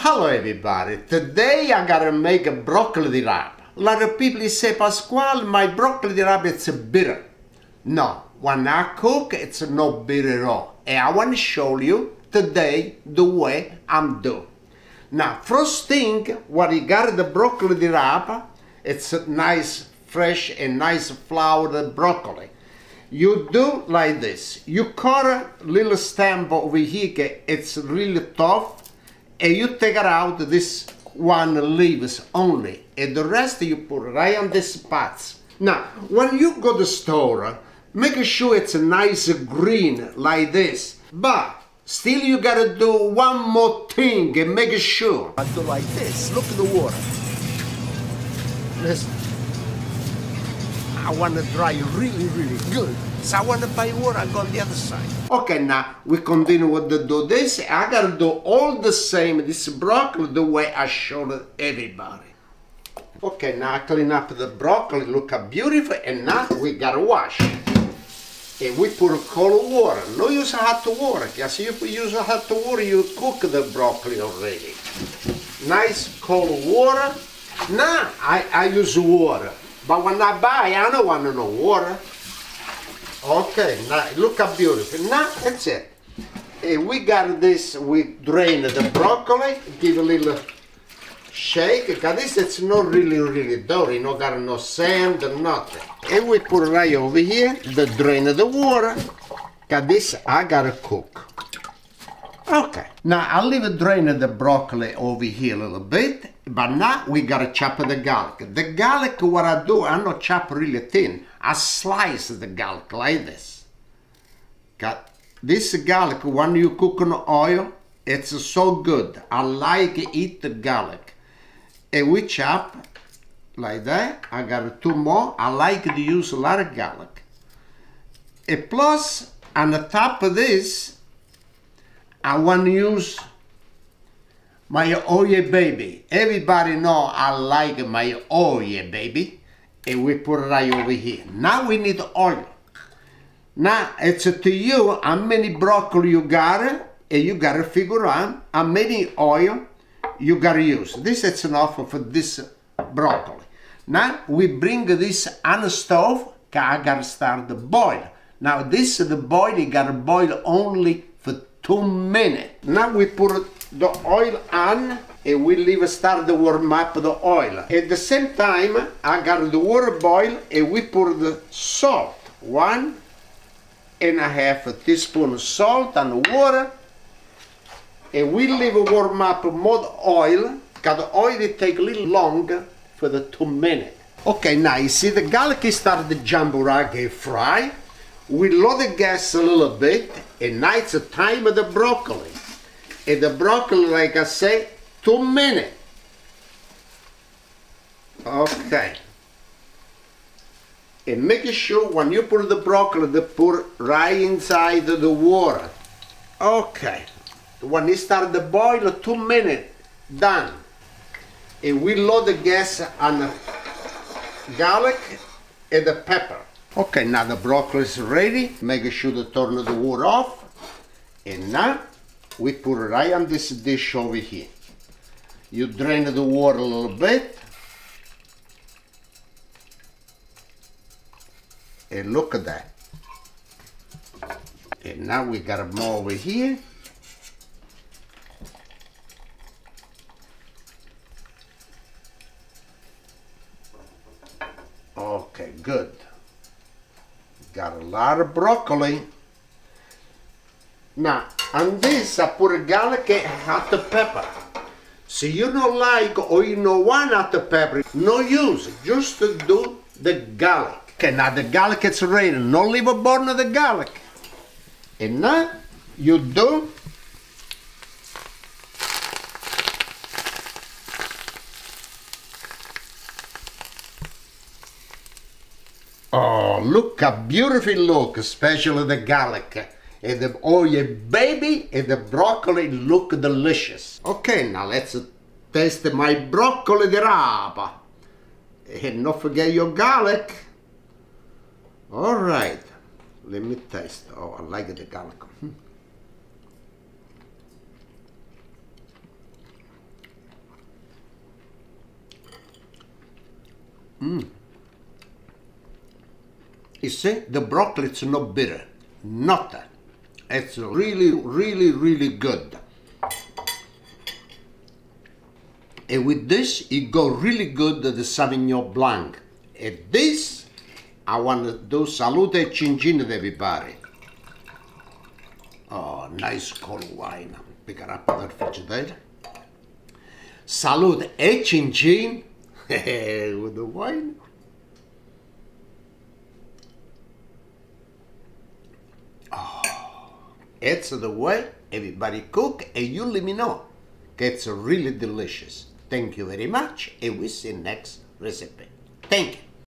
Hello everybody, today I gotta make a broccoli di rabe. A lot of people say, Pasquale, my broccoli di rabe it's bitter. No, when I cook it's not bitter at all. And I want to show you today the way I'm doing. Now, first thing, what you got the broccoli di rabe, it's a nice, fresh and nice floured broccoli. You do like this. You cut a little stem over here, it's really tough. And you take it out, this one leaves only, and the rest you put right on these pots. Now, when you go to the store, make sure it's a nice green like this, but still you gotta do one more thing and make sure. I do like this, look at the water. Listen, I want to dry really good. So I want to buy water, I go on the other side. Okay, now we continue with the do this. I gotta do all the same, this broccoli, the way I showed everybody. Okay, now I clean up the broccoli, look how beautiful, and now we gotta wash. And we put cold water, no use hot water, because if you use hot water, you cook the broccoli already. Nice cold water. Now I use water, but when I buy, I don't want no water. Okay, now look how beautiful. Now that's it. We got this, we drain the broccoli, give a little shake, because this it's not really dirty, no got no sand, nothing. And we put right over here, the drain of the water, because this I gotta cook. Okay, now I'll leave it drain the broccoli over here a little bit, but now we gotta chop the garlic. The garlic, what I do, I don't chop really thin. I slice the garlic like this. Got this garlic, when you cook in oil, it's so good. I like eat the garlic. And we chop like that. I got two more. I like to use a lot of garlic. And plus, on the top of this, I want to use my oil baby. Everybody know I like my oil baby. And we put it right over here. Now we need oil. Now it's to you how many broccoli you got, and you gotta figure out how many oil you gotta use. This is enough for this broccoli. Now we bring this on the stove, cause I gotta start the boil. Now this the boil, you gotta boil only for 2 minutes. Now we put the oil on, and we leave start to warm up the oil. At the same time, I got the water boil, and we put the salt. 1.5 teaspoons of salt on the water, and we leave warm up more oil, because the oil it take a little longer for the 2 minutes. Okay, now you see the garlic is starting to jump right and fry. We lower the gas a little bit, and now it's the time of the broccoli. And the broccoli, like I say, 2 minutes. Okay. And make sure when you put the broccoli, they put right inside the water. Okay. When it starts to boil, 2 minutes, done. And we lower the gas on the garlic and the pepper. Okay, now the broccoli is ready. Make sure to turn the water off. And now we put it right on this dish over here. You drain the water a little bit. And look at that. And now we got more over here. Okay, good. Got a lot of broccoli. Now, on this I put a garlic and hot pepper. So you don't like or you don't want hot pepper, no use. Just to do the garlic. Okay, now the garlic is ready. No leave a bone of the garlic. And now you do oh, look how beautiful it looks, especially the garlic. And the oil baby and the broccoli look delicious. Okay, now let's taste my broccoli di rabe. And don't forget your garlic. All right, let me taste. Oh, I like the garlic. You see, the broccoli is not bitter, not that. It's really, really, really good. And with this, it goes really good the Sauvignon Blanc. And this, I want to do salute e cincin to everybody. Oh, nice cold wine. Pick it up dal frigidaire. Salute e cincin with the wine. Oh, it's the way everybody cook, and you let me know. It's really delicious. Thank you very much, and we see next recipe. Thank you.